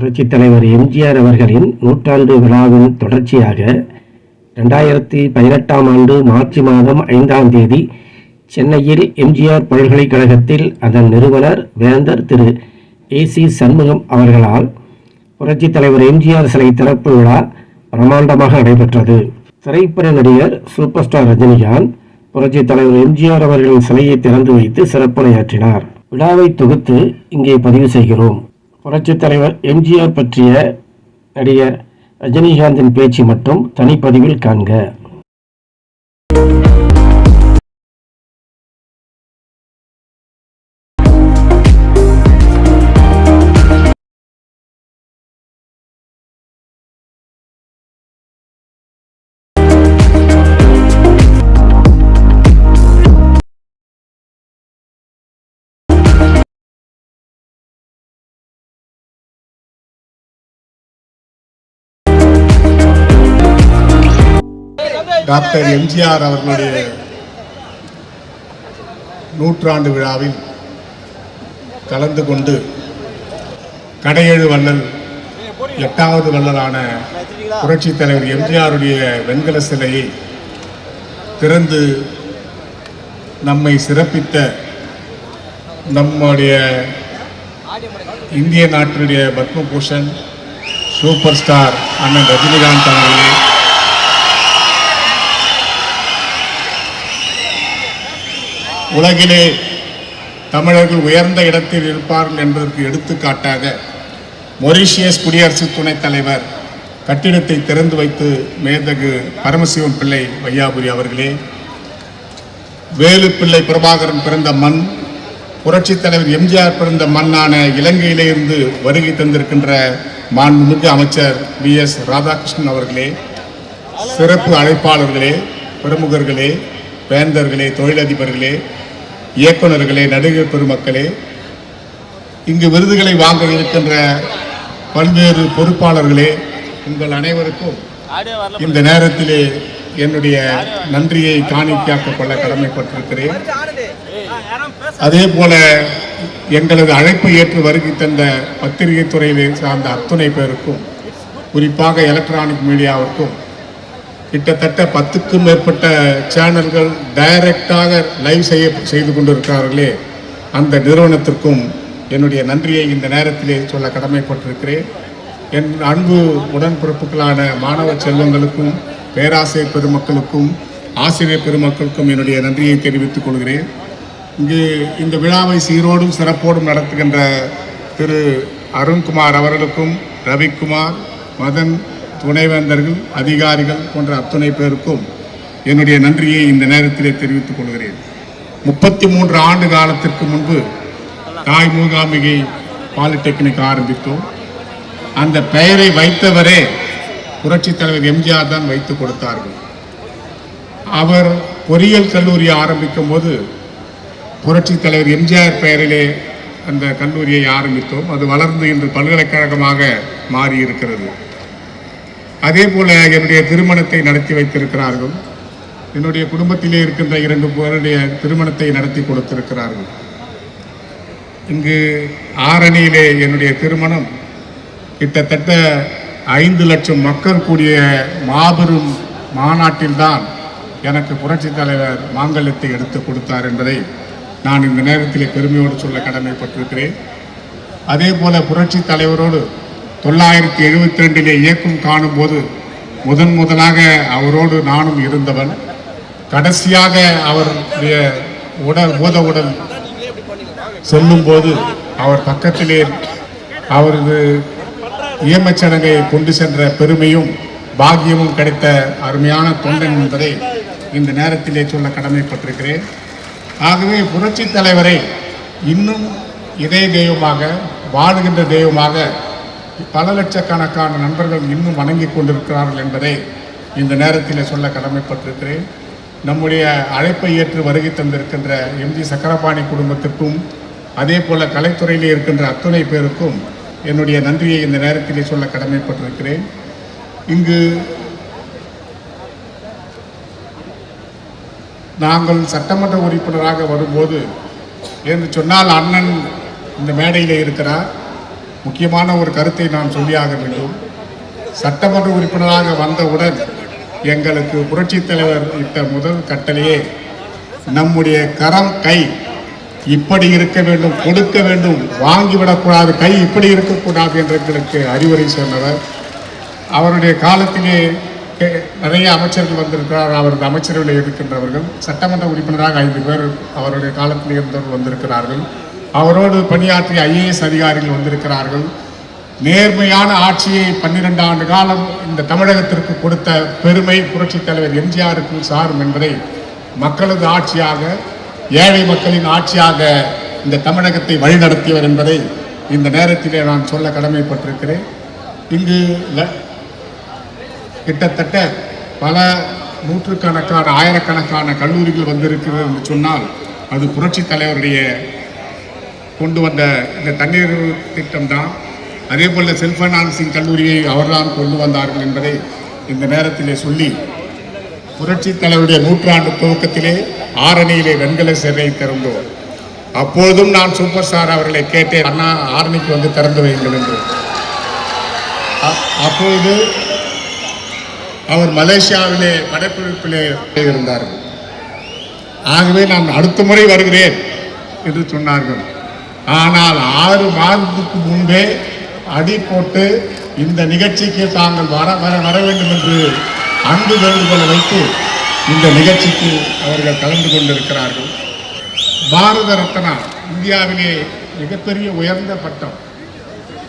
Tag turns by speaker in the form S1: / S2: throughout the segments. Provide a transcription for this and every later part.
S1: புரட்சித் தலைவர் எம்ஜிஆர் அவர்களின் நூற்றாண்டு விழாவின் தொடர்ச்சியாக 2018ஆம் ஆண்டு மார்ச் மாதம் 5ஆம் தேதி சென்னையில் எம்ஜிஆர் பல்கலைக்கழகத்தில் அதன் நிறுவனர் வேந்தர் திரு ஏ.சி. சண்முகம் அவர்களால் புரட்சித் தலைவர் எம்ஜிஆர் சிலை திறப்பு விழா பிரமாண்டமாக நடைபெற்றது. திரைப்பட நடிகர் சூப்பர் ஸ்டார் ரஜினிகாந்த் புரட்சித் தலைவர் எம்ஜிஆர் அவர்களின் சிலையை திறந்து வைத்து சிறப்புரையாற்றினார். விழாவை தொகுத்து இங்கே பதிவு செய்கிறோம். புரட்சித் தலைவர் எம்ஜிஆர் பற்றிய நடிகர் ரஜினிகாந்தின் பேச்சு மட்டும் தனிப்பதிவில் காண்க.
S2: டாக்டர் எம்ஜிஆர் அவர்களுடைய நூற்றாண்டு விழாவில் கலந்து கொண்டு கடையேழு வள்ளல் 8வது வள்ளலான புரட்சித் தலைவர் எம்ஜிஆருடைய வெண்கல சிலையை திறந்து நம்மை சிறப்பித்த நம்முடைய இந்திய நாட்டினுடைய பத்மபூஷன் சூப்பர் ஸ்டார் அண்ணன் ரஜினிகாந்த் அவர்களே, உலகிலே தமிழர்கள் உயர்ந்த இடத்தில் இருப்பார்கள் என்பதற்கு எடுத்துக்காட்டாக மொரீஷியஸ் குடியரசு துணைத் தலைவர் கட்டிடத்தை திறந்து வைத்து மேதகு பரமசிவம் பிள்ளை வையாபுரி அவர்களே, வேலு பிள்ளை பிரபாகரன் பிறந்த மண், புரட்சித் தலைவர் எம்ஜிஆர் பிறந்த மண்ணான இலங்கையிலிருந்து வருகை தந்திருக்கின்ற மாண்புமிகு அமைச்சர் V.S. ராதாகிருஷ்ணன் அவர்களே, சிறப்பு அழைப்பாளர்களே, பிரமுகர்களே, வேந்தர்களே, தொழிலதிபர்களே, இயக்குநர்களே, நடிகர் பெருமக்களே, இங்கு விருதுகளை வாங்க இருக்கின்ற பல்வேறு பொறுப்பாளர்களே, உங்கள் அனைவருக்கும் இந்த நேரத்திலே என்னுடைய நன்றியை காணிக்கையாக்கக் கொள்ள கடமைப்பட்டிருக்கிறேன். அதே போல எங்களது அழைப்பை ஏற்று வருகை தந்த பத்திரிகை துறையிலே சார்ந்த அத்துணை பேருக்கும், குறிப்பாக எலக்ட்ரானிக் மீடியாவிற்கும், கிட்டத்தட்ட 10க்கும் மேற்பட்ட சேனல்கள் டைரக்டாக லைவ் செய்து கொண்டிருக்கிறார்களே, அந்த நிறுவனத்திற்கும் என்னுடைய நன்றியை இந்த நேரத்திலே சொல்ல கடமைப்பட்டிருக்கிறேன். என் அன்பு உடன்பிறப்புகளான மாணவ செல்வங்களுக்கும், பேராசிரியர் பெருமக்களுக்கும், ஆசிரியர் பெருமக்களுக்கும் என்னுடைய நன்றியை தெரிவித்துக் கொள்கிறேன். இங்கு இந்த விழாவை சீரோடும் சிறப்போடும் நடத்துகின்ற திரு அருண்குமார் அவர்களுக்கும், ரவிக்குமார், மதன், துணைவேந்தர்கள், அதிகாரிகள் போன்ற அத்துணை பேருக்கும் என்னுடைய நன்றியை இந்த நேரத்திலே தெரிவித்துக் கொள்கிறேன். 33 ஆண்டு காலத்திற்கு முன்பு தாய் மூகாம்பிகை பாலிடெக்னிக் ஆரம்பித்தோம். அந்த பெயரை வைத்தவரே புரட்சித் தலைவர் எம்ஜிஆர் தான் வைத்து கொடுத்தார்கள். அவர் பொறியியல் கல்லூரி ஆரம்பிக்கும் போது புரட்சித் தலைவர் எம்ஜிஆர் பெயரிலே அந்த கல்லூரியை ஆரம்பித்தோம். அது வளர்ந்து இன்று பல்கலைக்கழகமாக மாறியிருக்கிறது. அதே போல என்னுடைய திருமணத்தை நடத்தி வைத்திருக்கிறார்கள். என்னுடைய குடும்பத்திலே இருக்கின்ற 2 பேருடைய திருமணத்தை நடத்தி கொடுத்திருக்கிறார்கள். இங்கு ஆரணியிலே என்னுடைய திருமணம் கிட்டத்தட்ட 5 லட்சம் மக்கள் கூடிய மாபெரும் மாநாட்டில்தான் எனக்கு புரட்சித் தலைவர் மாங்கல்யத்தை எடுத்து கொடுத்தார் என்பதை நான் இந்த நேரத்திலே பெருமையோடு சொல்ல கடமைப்பட்டிருக்கிறேன். அதே போல புரட்சித் தலைவரோடு 972 இயக்கம் காணும் போது முதலாக அவரோடு நானும் இருந்தவன். கடைசியாக அவருடைய பூத உடல் செல்லும் போது அவர் பக்கத்திலே அவரது ஈமச்சடங்கை கொண்டு சென்ற பெருமையும் பாக்கியமும் கிடைத்த அருமையான தொண்டன் என்பதை இந்த நேரத்திலே சொல்ல கடமைப்பட்டிருக்கிறேன். ஆகவே புரட்சித் தலைவரை இன்னும் இதே தெய்வமாக, வாழுகின்ற தெய்வமாக பல லட்சக்கணக்கான நண்பர்கள் இன்னும் வணங்கி கொண்டிருக்கிறார்கள் என்பதை இந்த நேரத்தில் சொல்ல கடமைப்பட்டிருக்கிறேன். நம்முடைய அழைப்பை ஏற்று வருகை தந்திருக்கின்ற எம்ஜி சக்கரபாணி குடும்பத்திற்கும், அதே போல கலைத்துறையிலே இருக்கின்ற அத்துணை பேருக்கும் என்னுடைய நன்றியை இந்த நேரத்திலே சொல்ல கடமைப்பட்டிருக்கிறேன். இங்கு நாங்கள் சட்டமன்ற உறுப்பினராக வரும்போது என்று சொன்னால் அண்ணன் இந்த மேடையில் இருக்கிறார். முக்கியமான ஒரு கருத்தை நான் சொல்லியாக வேண்டும். சட்டமன்ற உறுப்பினராக வந்தவுடன் எங்களுக்கு புரட்சித் தலைவர் இட்ட முதல் கட்டளையே நம்முடைய கரம் கை இப்படி இருக்க வேண்டும், கொடுக்க வேண்டும், வாங்கிவிடக்கூடாது, கை இப்படி இருக்கக்கூடாது என்று எங்களுக்கு அறிவுரை சொன்னவர். அவருடைய காலத்திலே நிறைய அமைச்சர்கள் வந்திருக்கிறார். அவரது அமைச்சரவையில் இருக்கின்றவர்கள் சட்டமன்ற உறுப்பினராக 5 பேர் அவருடைய காலத்தில் இருந்தவர்கள் வந்திருக்கிறார்கள். அவரோடு பணியாற்றிய IAS அதிகாரிகள் வந்திருக்கிறார்கள். நேர்மையான ஆட்சியை 12 ஆண்டு காலம் இந்த தமிழகத்திற்கு கொடுத்த பெருமை புரட்சித் தலைவர் எம்ஜிஆருக்கு சாரும் என்பதை மக்களது ஆட்சியாக, ஏழை மக்களின் ஆட்சியாக இந்த தமிழகத்தை வழிநடத்தியவர் என்பதை இந்த நேரத்திலே நான் சொல்ல கடமைப்பட்டிருக்கிறேன். இங்கு கிட்டத்தட்ட பல நூற்றுக்கணக்கான ஆயிரக்கணக்கான கல்லூரிகள் வந்திருக்கிறது என்று சொன்னால் அது புரட்சித் தலைவருடைய கொண்டு வந்த இந்த தண்ணீர் திட்டம்தான். அதே போல் செல்ஃப் ஃபைனான்சிங் கல்லூரியை அவர்தான் கொண்டு வந்தார்கள் என்பதை இந்த நேரத்திலே சொல்லி, புரட்சித் தலைவருடைய 100ஆண்டு துவக்கத்திலே ஆரணியிலே வெண்கல சிலை திறந்தோம். அப்பொழுதும் நான் சூப்பர் ஸ்டார் அவர்களை கேட்டேன், அண்ணா ஆரணிக்கு வந்து திறந்து வையுங்கள் என்று. அப்பொழுது அவர் மலேசியாவிலே படப்பிடிப்பிலே இருந்தார்கள். ஆகவே நான் அடுத்த முறை வருகிறேன் என்று சொன்னார்கள். ஆனால் 6 மாதத்துக்கு முன்பே அடி போட்டு இந்த நிகழ்ச்சிக்கு தாங்கள் வர வேண்டும் என்று அன்பு வேண்டுகோளை வைத்து இந்த நிகழ்ச்சிக்கு அவர்கள் கலந்து கொண்டிருக்கிறார்கள். பாரத ரத்னா இந்தியாவிலே மிகப்பெரிய உயர்ந்த பட்டம்.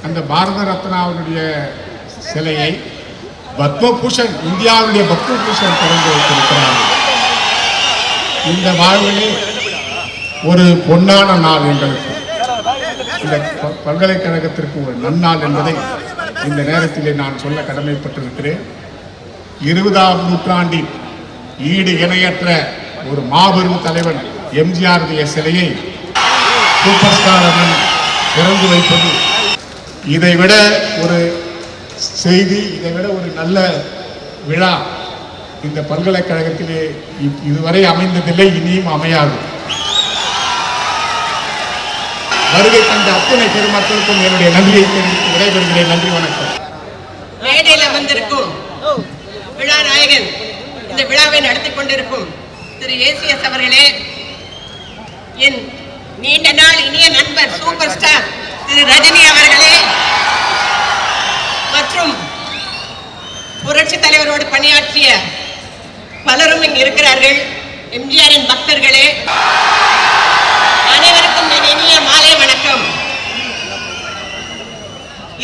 S2: அந்த பாரத ரத்னாவுடைய சிலையை பத்மபூஷன், இந்தியாவுடைய பத்மபூஷன் திறந்து வைத்திருக்கிறார்கள். இந்த வாழ்விலே ஒரு பொன்னான நாள் எங்களுக்கு, இந்த பல்கலைக்கழகத்திற்கு ஒரு நன்னாள் என்பதை இந்த நேரத்திலே நான் சொல்ல கடமைப்பட்டிருக்கிறேன். 20ஆம் நூற்றாண்டின் ஈடு இணையற்ற ஒரு மாபெரும் தலைவன் எம்ஜிஆருடைய சிலையை சூப்பர் ஸ்டார் அண்ணன் திறந்து வைப்பது, இதைவிட ஒரு செய்தி, இதைவிட ஒரு நல்ல விழா இந்த பல்கலைக்கழகத்திலே இதுவரை அமைந்ததில்லை, இனியும் அமையாது. வருகை தந்த அத்தனை பெருமக்களுக்கும் என்னுடைய நன்றியை தெரிவித்து விடைபெறுகிறேன். நன்றி, வணக்கம்.
S3: மேடையில் வந்திருக்கும் விழா நாயகன், இந்த விழாவை நடத்தி கொண்டிருக்கும் திரு ACS அவர்களே, என் நீண்ட நாள் இனிய நண்பர் சூப்பர் ஸ்டார் திரு ரஜினி அவர்களே, மற்றும் புரட்சி தலைவரோடு பணியாற்றிய பலரும் இங்கு இருக்கிறார்கள், எம்ஜிஆரின் பக்தர்களே, அனைவருக்கும் என் இனிய மாலை வணக்கம்.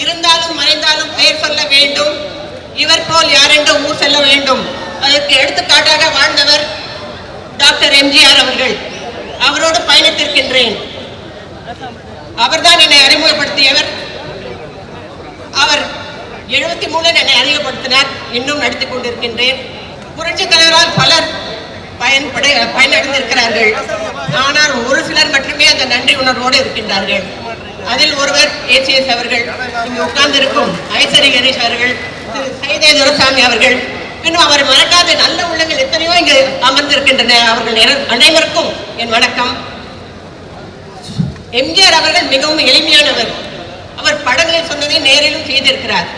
S3: இருந்தாலும் மறைந்தாலும் பெயர் சொல்ல வேண்டும், இவர் போல் யாரென்று ஊர் செல்ல வேண்டும். அதற்கு எடுத்துக்காட்டாக வாழ்ந்தவர் டாக்டர் எம்ஜிஆர் அவர்கள். அவரோடு பயணித்திருக்கின்றேன். அவர்தான் என்னை அறிமுகப்படுத்தியவர். அவர் 73 என்னை அறிமுகப்படுத்தினார். இன்னும் நடத்திக் கொண்டிருக்கின்றேன். புரட்சி தலைவரால் பலர் பயனடைந்திருக்கிறார்கள். ஆனால் ஒரு சிலர் மட்டுமே அந்த நன்றி உணர்வோடு இருக்கின்றார்கள். அதில் ஒருவர் ACS அவர்கள், இங்கு உட்கார்ந்திருக்கும் ஐசரி கணேஷ் அவர்கள், திரு சைதே துரைசாமி அவர்கள், இன்னும் அவர் மறக்காத நல்ல உள்ளங்கள் எத்தனையோ இங்கு அமர்ந்திருக்கின்றன. அவர்கள் அனைவருக்கும் என் வணக்கம். எம்ஜிஆர் அவர்கள் மிகவும் எளிமையானவர். அவர் படங்களில் சொன்னதை நேரிலும் செய்திருக்கிறார்.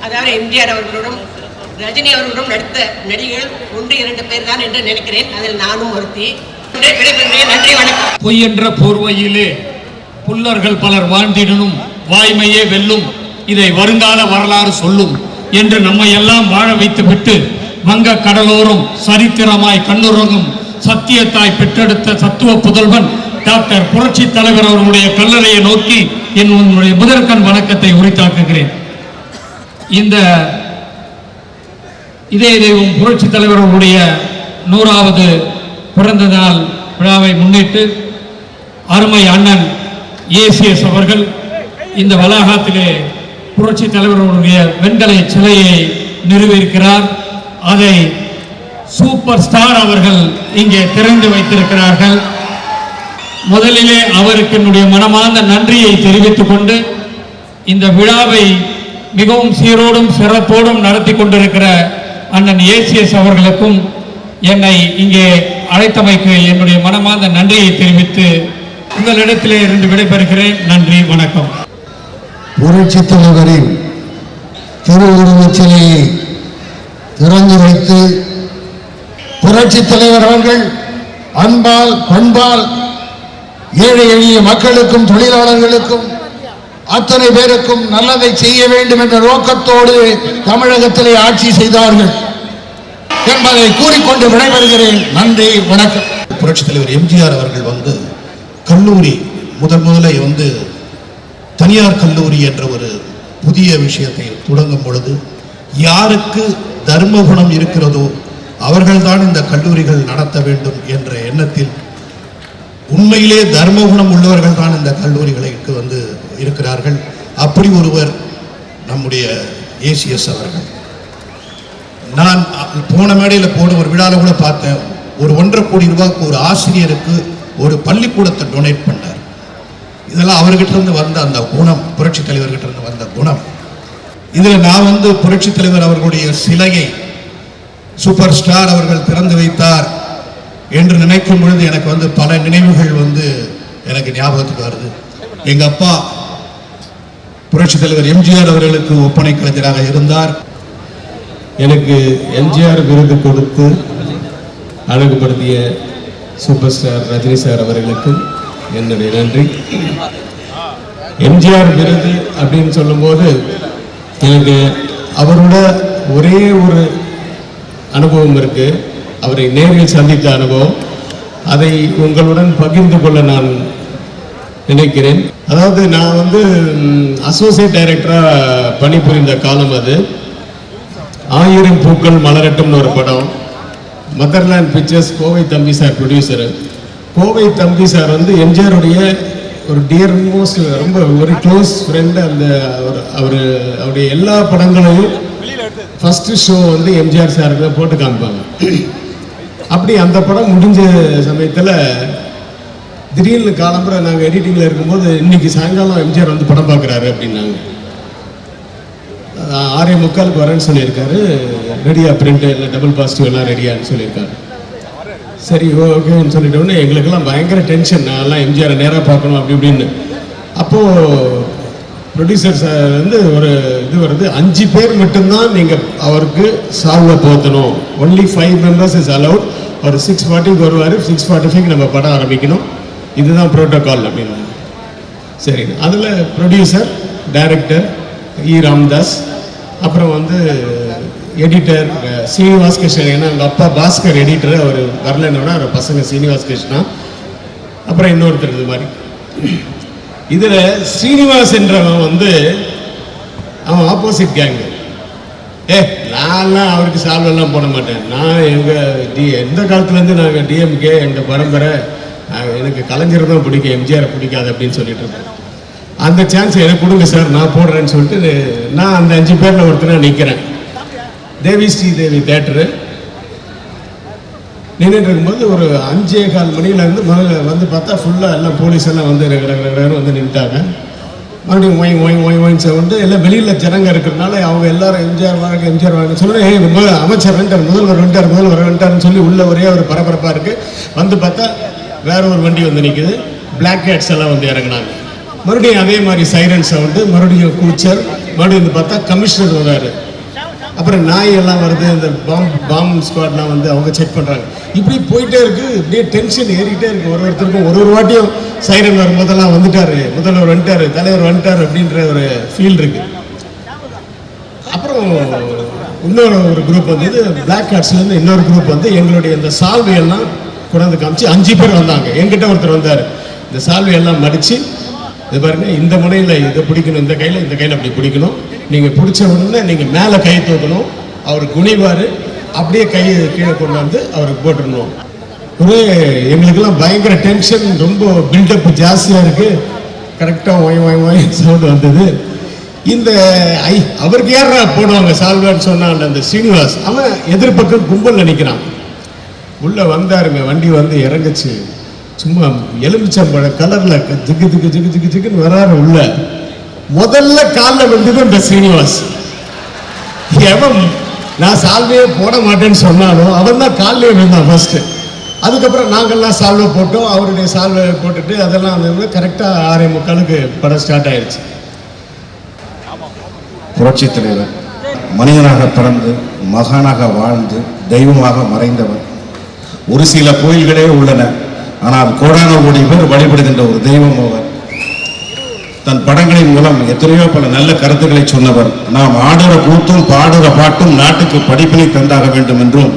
S3: அதாவது எம்ஜிஆர் அவர்களுடன் ரஜினி அவர்களுடன் நடித்த நடிகர்கள் 1-2 பேர் தான் என்று நினைக்கிறேன். அதில் நானும் ஒருத்தி. நன்றி, வணக்கம்.
S4: பொய் என்ற போர்வையிலே புல்லர்கள் பலர் வாழ்ந்திடனும் வாய்மையே வெல்லும், இதை வருங்கால வரலாறு சொல்லும் என்று நம்மை எல்லாம் வாழ வைத்து விட்டு வங்க கடலோரம் சரித்திரமாய் கண்ணுறங்கும் சத்தியத்தாய் பெற்றெடுத்த தத்துவ புதல்வன் டாக்டர் புரட்சி தலைவர் அவர்களுடைய கல்லறையை நோக்கி என்னுடைய முதற்கண் வணக்கத்தை உரித்தாக்குகிறேன். இந்த இதே தெய்வம் புரட்சி தலைவர் அவர்களுடைய 100வது பிறந்த நாள் விழாவை முன்னிட்டு அருமை அண்ணன் ACS அவர்கள் இந்த வளாகத்திலே புரட்சி தலைவர்களுடைய வெண்கல சிலையை நிறுவியிருக்கிறார். அதை சூப்பர் ஸ்டார் அவர்கள் இங்கே திறந்து வைத்திருக்கிறார்கள். முதலிலே அவருக்கு என்னுடைய மனமார்ந்த நன்றியை தெரிவித்துக் கொண்டு இந்த விழாவை மிகவும் சீரோடும் சிறப்போடும் நடத்தி கொண்டிருக்கிற அண்ணன் ACS அவர்களுக்கும் என்னை இங்கே அழைத்தமைக்கு என்னுடைய மனமார்ந்த நன்றியை தெரிவித்து உங்களிடத்திலே இருந்து விடைபெறுகிறேன். நன்றி, வணக்கம்.
S5: புரட்சித் தலைவரின் திருவுருவச் சிலையை திறந்து வைத்து புரட்சித் தலைவர் அவர்கள் அன்பால் பண்பால் ஏழை எளிய மக்களுக்கும் தொழிலாளர்களுக்கும் அத்தனை பேருக்கும் நல்லதை செய்ய வேண்டும் என்ற நோக்கத்தோடு தமிழகத்திலே ஆட்சி செய்தார்கள் என்பதை கூறிக்கொண்டு விடைபெறுகிறேன். நன்றி, வணக்கம்.
S6: புரட்சித் தலைவர் எம்ஜிஆர் அவர்கள் வந்து கல்லூரி முதல்ல தனியார் கல்லூரி என்ற ஒரு புதிய விஷயத்தை தொடங்கும் பொழுது யாருக்கு தர்ம குணம் இருக்கிறதோ அவர்கள்தான் இந்த கல்லூரிகள் நடத்த வேண்டும் என்ற எண்ணத்தில் உண்மையிலே தர்ம குணம் உள்ளவர்கள் தான் இந்த கல்லூரிகளுக்கு வந்து இருக்கிறார்கள். அப்படி ஒருவர் நம்முடைய ஏசிஎஸ் அவர்கள். நான் போன மேடையில் போன ஒரு விழாவில் கூட பார்த்தேன். ஒரு 1.5 கோடி ரூபாய்க்கு ஒரு ஆசிரியருக்கு ஒரு பள்ளிக்கூடத்தை டொனேட் பண்ணார். இதெல்லாம் அவர்கிட்ட இருந்து வந்த அந்த குணம், புரட்சி தலைவர்கிட்ட இருந்து வந்த குணம். இதில் நான் வந்து புரட்சி தலைவர் அவர்களுடைய சிலையை சூப்பர் ஸ்டார் அவர்கள் திறந்து வைத்தார் என்று நினைக்கும் பொழுது எனக்கு வந்து பல நினைவுகள் வந்து எனக்கு ஞாபகத்துக்கு வருது. எங்க அப்பா புரட்சி தலைவர் எம்ஜிஆர் அவர்களுக்கு ஒப்பனை கலைஞராக இருந்தார்.
S7: எனக்கு எம்ஜிஆர் விருது கொடுத்து அழகுபடுத்திய சூப்பர் ஸ்டார் ரஜினி சார் அவர்களுக்கு என்னுடைய நன்றி. எம்ஜிஆர் விருது அப்படின்னு சொல்லும்போது எனக்கு அவரோட ஒரே ஒரு அனுபவம் இருக்கு. அவரை நேரில் சந்தித்த அனுபவம், அதை உங்களுடன் பகிர்ந்து கொள்ள நான் நினைக்கிறேன். அதாவது நான் வந்து அசோசியேட் டைரக்டராக பணிபுரிந்த காலம் அது. 1000 பூக்கள் மலரட்டும்னு ஒரு படம், மதர்லேண்ட் பிக்சர்ஸ், கோவை தம்பி சார் ப்ரொடியூசரு. கோவை தம்பி சார் வந்து எம்ஜிஆருடைய ஒரு டியர் மோஸ்ட், ரொம்ப ஒரு க்ளோஸ் ஃப்ரெண்டு. அந்த அவருடைய எல்லா படங்களையும் ஃபஸ்ட்டு ஷோ வந்து எம்ஜிஆர் சாருக்கு தான் போட்டு காமிப்பாங்க. அப்படி அந்த படம் முடிஞ்ச சமயத்தில் திடீர்னு காலம்புற நாங்கள் எடிட்டிங்கில் இருக்கும்போது இன்னைக்கு சாயங்காலம் எம்ஜிஆர் வந்து படம் பார்க்குறாரு அப்படின்னாங்க. 6:45 வரேன்னு சொல்லியிருக்காரு. ரெடியா பிரிண்ட் இல்லை டபுள் பாசிட்டிவ் எல்லாம் ரெடியான்னு சொல்லியிருக்காரு. சரி ஓகேன்னு சொல்லிட்டோன்னே எங்களுக்கெல்லாம் பயங்கர டென்ஷன். நான்லாம் எம்ஜிஆரை நேராக பார்க்கணும் அப்படி இப்படின்னு. அப்போது ப்ரொடியூசர் சார் வந்து ஒரு இது வருது, 5 பேர் மட்டும்தான் நீங்கள் அவருக்கு சால்வை போத்தணும். Only 5 members is allowed. அவர் 6:40 வருவார், 6:45 நம்ம படம் ஆரம்பிக்கணும், இதுதான் ப்ரோட்டோகால் அப்படின்னு. சரி, அதில் ப்ரொடியூசர், டைரக்டர் இ ராம்தாஸ், அப்புறம் வந்து எடிட்டர் சீனிவாஸ் கிருஷ்ணன். ஏன்னா எங்கள் அப்பா பாஸ்கர் எடிட்டர், அவர் வரலன்னா அவர் பசங்க சீனிவாஸ் கிருஷ்ணா, அப்புறம் இன்னொருத்தர் இது மாதிரி. இதில் ஸ்ரீனிவாஸ் என்றவன் வந்து அவன் ஆப்போசிட் கேங்கு. நான்லாம் அவருக்கு சால்வெல்லாம் போட மாட்டேன். நான் எந்த காலத்துலேருந்து நாங்கள் டிஎம்கே எங்கள் பரம்பரை, எனக்கு கலைஞர் தான் பிடிக்கும், எம்ஜிஆரை பிடிக்காது அப்படின்னு சொல்லிட்டு இருக்கேன். அந்த சான்ஸ் எனக்கு கொடுங்க சார், நான் போடுறேன்னு சொல்லிட்டு நான் அந்த 5 பேரில் ஒருத்தராக நிற்கிறேன். தேவி ஸ்ரீதேவி தேட்டரு நின்றுட்டு இருக்கும்போது ஒரு 5:15 மணிலேருந்து முதல்ல வந்து பார்த்தா ஃபுல்லாக எல்லாம் போலீஸ் எல்லாம் வந்து வந்து நின்றுட்டாங்க. மறுபடியும் ஒய் வந்து எல்லாம் வெளியில் ஜனங்க இருக்கிறதுனால அவங்க எல்லாரும் எம்ஜிஆர் வாங்க சொல்லுங்க. அமைச்சர் வந்துட்டார், முதல்வர் வந்துட்டாருன்னு சொல்லி உள்ள ஒரே ஒரு பரபரப்பாக இருக்குது. வந்து பார்த்தா வேற ஒரு வண்டி வந்து நிற்குது. பிளாக் கேட்ஸ் எல்லாம் வந்து இறங்கினாங்க. மறுபடியும் அதே மாதிரி சைரன் சவுண்டு, மறுபடியும் கூச்சல். மறுபடியும் வந்து பார்த்தா கமிஷனர் வராரு. அப்புறம் நாய் எல்லாம் வருது, இந்த பாம் ஸ்குவாட்லாம் வந்து அவங்க செக் பண்ணுறாங்க. இப்படி போயிட்டே இருக்கு. இப்படியே டென்ஷன் ஏறிக்கிட்டே இருக்கு. ஒருத்தருக்கும் ஒரு வாட்டியும் சைரன் வரும்போதெல்லாம் வந்துட்டாரு, முதல்வர் வந்துட்டாரு, தலைவர் வந்துட்டாரு அப்படின்ற ஒரு ஃபீல் இருக்கு. அப்புறம் இன்னொரு குரூப் வந்து பிளாக் கார்ட்ஸ்லேருந்து இன்னொரு குரூப் வந்து எங்களுடைய இந்த சால்வையெல்லாம் கொண்டாந்து காமிச்சு 5 பேர் வந்தாங்க. என்கிட்ட ஒருத்தர் வந்தார், இந்த சால்வையெல்லாம் மடித்து இது பாருங்க, இந்த முனையில் இதை பிடிக்கணும், இந்த கையில் அப்படி பிடிக்கணும், நீங்கள் பிடிச்ச உடனே நீங்கள் மேலே கை தூக்கணும், அவர் குனிவார், அப்படியே கையை கீழே கொண்டு வந்து அவருக்கு போட்டுடணும். ஒரே எங்களுக்கெல்லாம் பயங்கர டென்ஷன், ரொம்ப பில்டப் ஜாஸ்தியாக இருக்குது. கரெக்டாக ஒய் சவுண்டு வந்தது. இந்த அவருக்கு யாரா போடுவாங்க சால்வான்னு சொன்னான் அந்த ஸ்ரீனிவாஸ். அவன் எதிர்பக்கம் கும்பலில் நிற்கிறான். உள்ளே வந்தாருங்க, வண்டி வந்து இறங்குச்சு. சும்மா எலுமிச்சம்பழ கலரில் ஜிக்குன்னு வராரு. உள்ள முதல்ல காலில் வந்தது இந்த ஸ்ரீனிவாஸ். எவன் நான் சால்வையே போட மாட்டேன்னு சொன்னாலும் அவன் தான் காலிலே விழுந்தான் ஃபர்ஸ்ட். அதுக்கப்புறம் நாங்கள்லாம் சால்வை போட்டோம், அவருடைய சால்வை போட்டுட்டு அதெல்லாம் வந்து கரெக்டாக 6:45 படம் ஸ்டார்ட் ஆயிடுச்சு.
S6: புரட்சித் தலைவர் மனிதனாக பிறந்து மகானாக வாழ்ந்து தெய்வமாக மறைந்தவர். ஒரு சில கோயில்களே உள்ளன, ஆனால் கோடான கோடி பேர் வழிபடுகின்ற ஒரு தெய்வம் அவர். தன் படங்களின் மூலம் எத்தனையோ பல நல்ல கருத்துக்களை சொன்னவர். நாம் ஆடுற கூத்தும் பாடுற பாட்டும் நாட்டுக்கு படிப்பினை தந்தாக வேண்டும் என்றும்,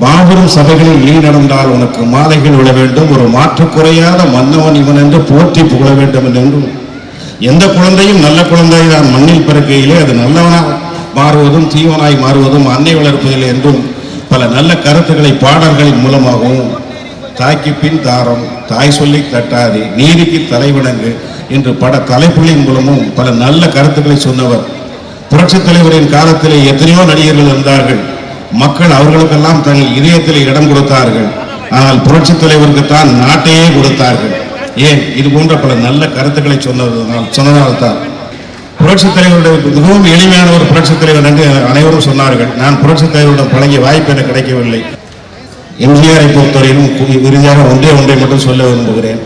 S6: மாபெரும் சபைகளில் நீ நடந்தால் உனக்கு மாலைகள் விழ வேண்டும், ஒரு மாற்று குறையாத மன்னவன் இவன் என்று போற்றி புகழ வேண்டும் என்றும், எந்த குழந்தையும் நல்ல குழந்தை தான் மண்ணில் பிறக்கையிலே அது நல்லவனாக மாறுவதும் தீவனாய் மாறுவதும் அன்னை வளர்ப்பதில்லை என்றும் பல நல்ல கருத்துக்களை பாடல்களின் மூலமாகவும், தாய்க்கு பின் தாரம், தாய் சொல்லி தட்டாதே, நீதிக்கு தலைவணங்கு என்று பட தலைப்புகளின் மூலமும் பல நல்ல கருத்துக்களை சொன்னவர். புரட்சித் தலைவரின் காலத்திலே எத்தனையோ நடிகர்கள் இருந்தார்கள். மக்கள் அவர்களுக்கெல்லாம் தங்கள் இதயத்தில் இடம் கொடுத்தார்கள். ஆனால் புரட்சித் தலைவருக்கு தான் நாட்டையே கொடுத்தார்கள். ஏன்? இது போன்ற பல நல்ல கருத்துக்களை சொன்னதால்தான். புரட்சித் தலைவருடைய மிகவும் எளிமையான ஒரு புரட்சித் தலைவர் என்று அனைவரும் சொன்னார்கள். நான் புரட்சித் தலைவருடன் பழகிய வாய்ப்பு எனக்கு கிடைக்கவில்லை. எம்ஜிஆரை பொறுத்தவரையிலும் இறுதியாக ஒன்றை மட்டும் சொல்ல விரும்புகிறேன்.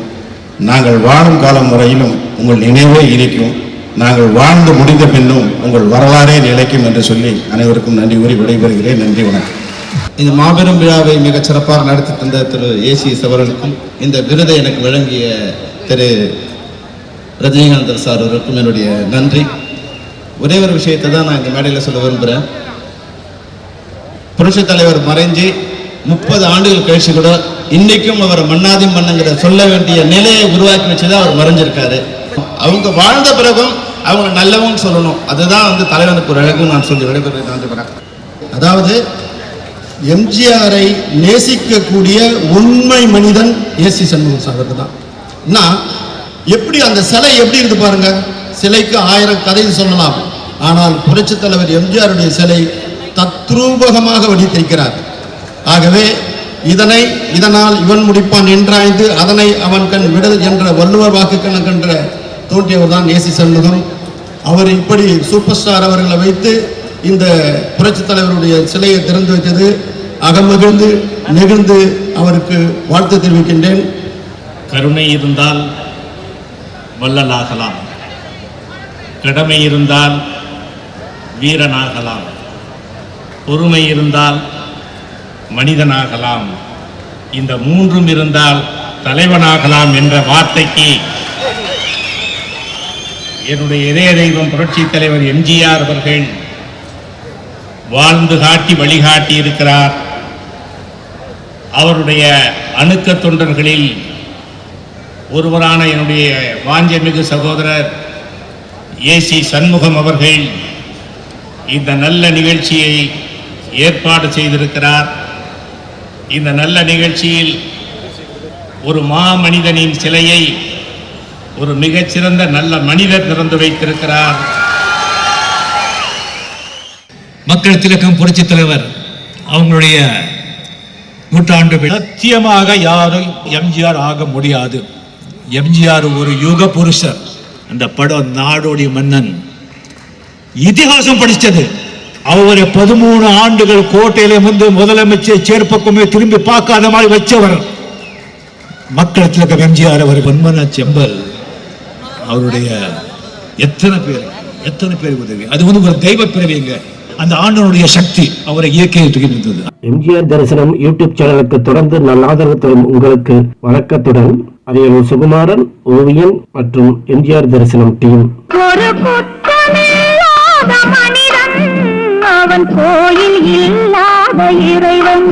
S6: நாங்கள் வாழும் காலம் முறையிலும் உங்கள் நினைவே இருக்கும், நாங்கள் வாழ்ந்து முடிந்த பின்னும் உங்கள் வரலாறே நிலைக்கும் என்று சொல்லி அனைவருக்கும் நன்றி கூறி விடைபெறுகிறேன். நன்றி, வணக்கம்.
S8: இந்த மாபெரும் விழாவை மிகச் சிறப்பாக நடத்தி தந்த திரு ஏசிஎஸ் அவர்களுக்கும், இந்த விருதை எனக்கு வழங்கிய திரு ரஜினிகாந்த் சார் அவருக்கும் என்னுடைய நன்றி. ஒரே ஒரு விஷயத்தை தான் நான் இந்த மேடையில் சொல்ல விரும்புகிறேன். புரட்சித் தலைவர் மறைஞ்சு 30 ஆண்டுகள் கழிச்சு கூட இன்னைக்கும் அவர் மன்னாதி மன்னங்கிற சொல்ல வேண்டிய நிலையை உருவாக்கி வச்சுதான் அவர் மறைஞ்சிருக்காரு. அவங்க வாழ்ந்த பிறகும் அவங்க நல்லவங்க சொல்லணும், அதுதான் தலைவனுக்கு ஒரு அழகு. நான் சொல்லி விடைபெறுகிறேன். அதாவது எம்ஜிஆரை நேசிக்கக்கூடிய உண்மை மனிதன் ஏசி சண்முகம் சார் தான். எப்படி அந்த சிலை எப்படி இருக்கு பாருங்க. சிலைக்கு 1000 கதை சொல்லலாம், ஆனால் புரட்சித் தலைவர் எம்ஜிஆருடைய சிலை தத்ரூபகமாக வடித்திருக்கிறார். ஆகவே இதனால் இவன் முடிப்பான் என்றாய்ந்து அதனை அவன் கண் விடல் என்ற வள்ளுவர் வாக்கு கணக்கென்ற தோன்றியவர் தான் ஏசி சண்முகம். அவர் இப்படி சூப்பர் ஸ்டார் அவர்களை வைத்து இந்த புரட்சித் தலைவருடைய சிலையை திறந்து வைத்தது அகமகிழ்ந்து நெகிழ்ந்து அவருக்கு வாழ்த்து தெரிவிக்கின்றேன்.
S4: கருணை இருந்தால் வள்ளலாகலாம், கடமை இருந்தால் வீரனாகலாம், பொறுமை இருந்தால் மனிதனாகலாம், இந்த மூன்றும் இருந்தால் தலைவனாகலாம் என்ற வார்த்தைக்கு என்னுடைய இதய தெய்வம் புரட்சி தலைவர் எம்ஜிஆர் அவர்கள் வாழ்ந்து காட்டி வழிகாட்டி இருக்கிறார். அவருடைய அணுக்க தொண்டர்களில் ஒருவரான என்னுடைய வாஞ்சமிகு சகோதரர் ஏசி சண்முகம் அவர்கள் இந்த நல்ல நிகழ்ச்சியை ஏற்பாடு செய்திருக்கிறார். இந்த நல்ல நிகழ்ச்சியில் ஒரு மாமனிதனின் சிலையை ஒரு மிகச்சிறந்த நல்ல மனிதர் திறந்து வைத்திருக்கிறார்.
S9: மக்கள் திலகம் புரட்சி தலைவர் அவங்களுடைய நூற்றாண்டு சத்தியமாக யாரும் எம்ஜிஆர் ஆக முடியாது. எம்ஜிஆர் ஒரு யுக புருஷர். அந்த படம் நாடோடி மன்னன் இதிகாசம் படிச்சது. அவரை 13 ஆண்டுகள் கோட்டையில வந்து முதலமைச்சர் சேர்ப்பக்குமே திரும்பி பார்க்காத மாதிரி வச்சவர் மக்கள் திலகம் எம்ஜிஆர். அவர் பொன்மன செம்பல் அவருடைய எத்தனை பேர் உதவி. அது ஒரு தெய்வ பிறவிங்க. அந்த ஆண்டனுடைய சக்தி அவரை இயக்கிட்டு இருந்தது.
S1: எம்ஜிஆர் தரிசனம் யூடியூப் சேனலுக்கு தொடர்ந்து நல்ல ஆதரவு தரும் உங்களுக்கு வணக்கத்துடன் அரியலூர் சுகுமாரன், ஓவியன் மற்றும் எம்ஜிஆர் தரிசனம் டீம்.
S10: ஒரு குற்றமில்லாத மனிதன், அவன் கோயில் இல்லாத இறைவன்.